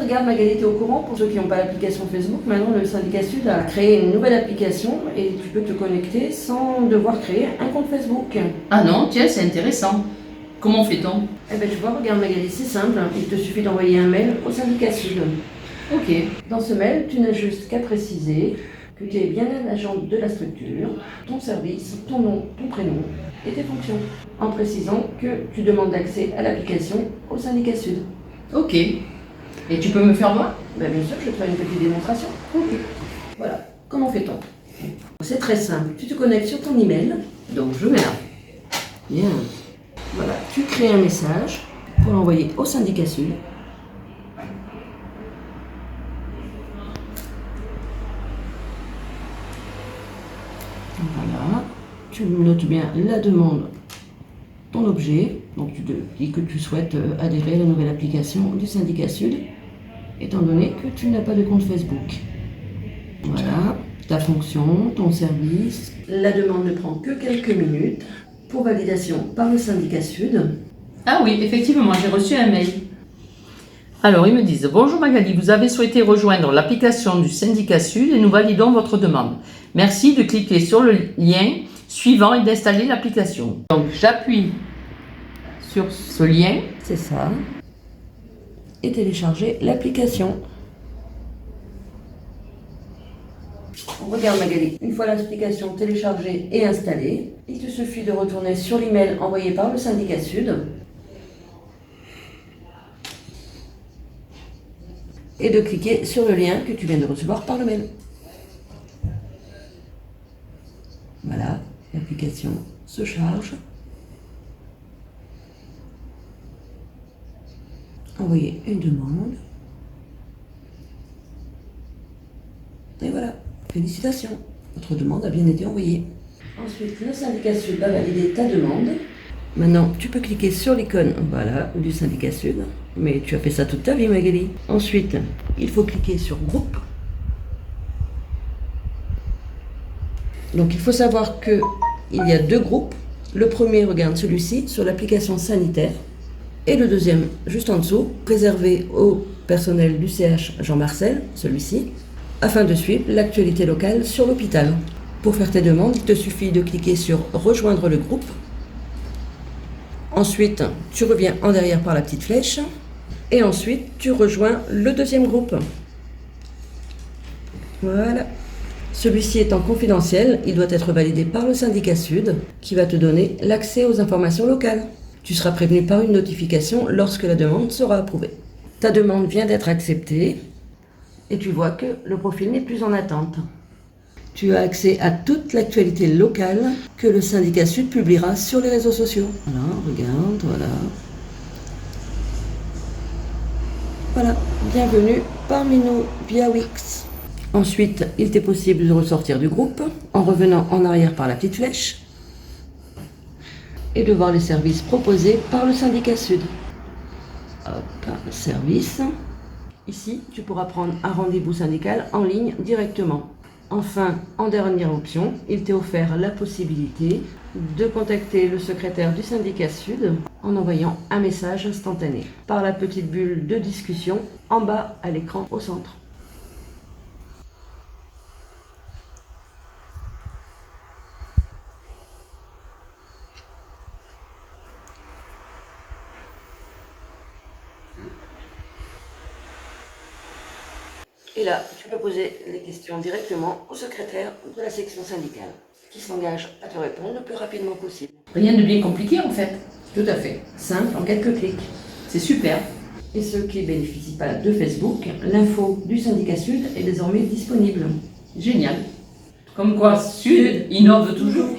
regarde Magali, t'es au courant? Pour ceux qui n'ont pas l'application Facebook, maintenant le syndicat Sud a créé une nouvelle application et tu peux te connecter sans devoir créer un compte Facebook. Ah non, tiens, c'est intéressant. Comment fait-on? Eh ben tu vois, regarde Magali, c'est simple, il te suffit d'envoyer un mail au syndicat Sud. Ok. Dans ce mail, tu n'as juste qu'à préciser que tu es bien un agent de la structure, ton service, ton nom, ton prénom et tes fonctions, en précisant que tu demandes l'accès à l'application au syndicat Sud. Ok. Et tu peux me faire voir? Ben bien sûr, je te ferai une petite démonstration. Ok. Voilà, comment fait-on? C'est très simple, tu te connectes sur ton email, donc je mets là. Bien. Voilà, tu crées un message pour l'envoyer au syndicat Sud. Voilà, tu notes bien la demande, ton objet, donc tu te dis que tu souhaites adhérer à la nouvelle application du syndicat Sud, étant donné que tu n'as pas de compte Facebook. Voilà, ta fonction, ton service. La demande ne prend que quelques minutes pour validation par le syndicat Sud. Ah oui, effectivement, j'ai reçu un mail. Alors, ils me disent: bonjour Magali, vous avez souhaité rejoindre l'application du syndicat Sud et nous validons votre demande. Merci de cliquer sur le lien suivant et d'installer l'application. Donc, j'appuie sur ce lien. C'est ça. Et télécharger l'application. Regarde Magali, une fois l'application téléchargée et installée, il te suffit de retourner sur l'email envoyé par le syndicat Sud et de cliquer sur le lien que tu viens de recevoir par le mail. Voilà, l'application se charge. Envoyer une demande. Et voilà, félicitations, votre demande a bien été envoyée. Ensuite, le syndicat Sud va valider ta demande. Maintenant, tu peux cliquer sur l'icône, voilà, du syndicat Sud. Mais tu as fait ça toute ta vie, Magali. Ensuite, il faut cliquer sur groupe. Donc, il faut savoir qu'il y a deux groupes. Le premier, regarde celui-ci, sur l'application sanitaire. Et le deuxième, juste en dessous, réservé au personnel du CH Jean-Marcel, celui-ci, afin de suivre l'actualité locale sur l'hôpital. Pour faire tes demandes, il te suffit de cliquer sur « Rejoindre le groupe ». Ensuite, tu reviens en derrière par la petite flèche. Et ensuite, tu rejoins le deuxième groupe. Voilà. Celui-ci étant confidentiel, il doit être validé par le syndicat Sud, qui va te donner l'accès aux informations locales. Tu seras prévenu par une notification lorsque la demande sera approuvée. Ta demande vient d'être acceptée et tu vois que le profil n'est plus en attente. Tu as accès à toute l'actualité locale que le syndicat Sud publiera sur les réseaux sociaux. Voilà, regarde, voilà. Voilà, bienvenue parmi nous via Wix. Ensuite, il t'est possible de ressortir du groupe en revenant en arrière par la petite flèche et de voir les services proposés par le syndicat Sud. Hop, service. Ici, tu pourras prendre un rendez-vous syndical en ligne directement. Enfin, en dernière option, il t'est offert la possibilité de contacter le secrétaire du syndicat Sud en envoyant un message instantané par la petite bulle de discussion en bas à l'écran au centre. Et là, tu peux poser les questions directement au secrétaire de la section syndicale, qui s'engage à te répondre le plus rapidement possible. Rien de bien compliqué en fait. Tout à fait. Simple, en quelques clics. C'est super. Et ceux qui ne bénéficient pas de Facebook, l'info du syndicat Sud est désormais disponible. Génial. Comme quoi, Sud innove toujours.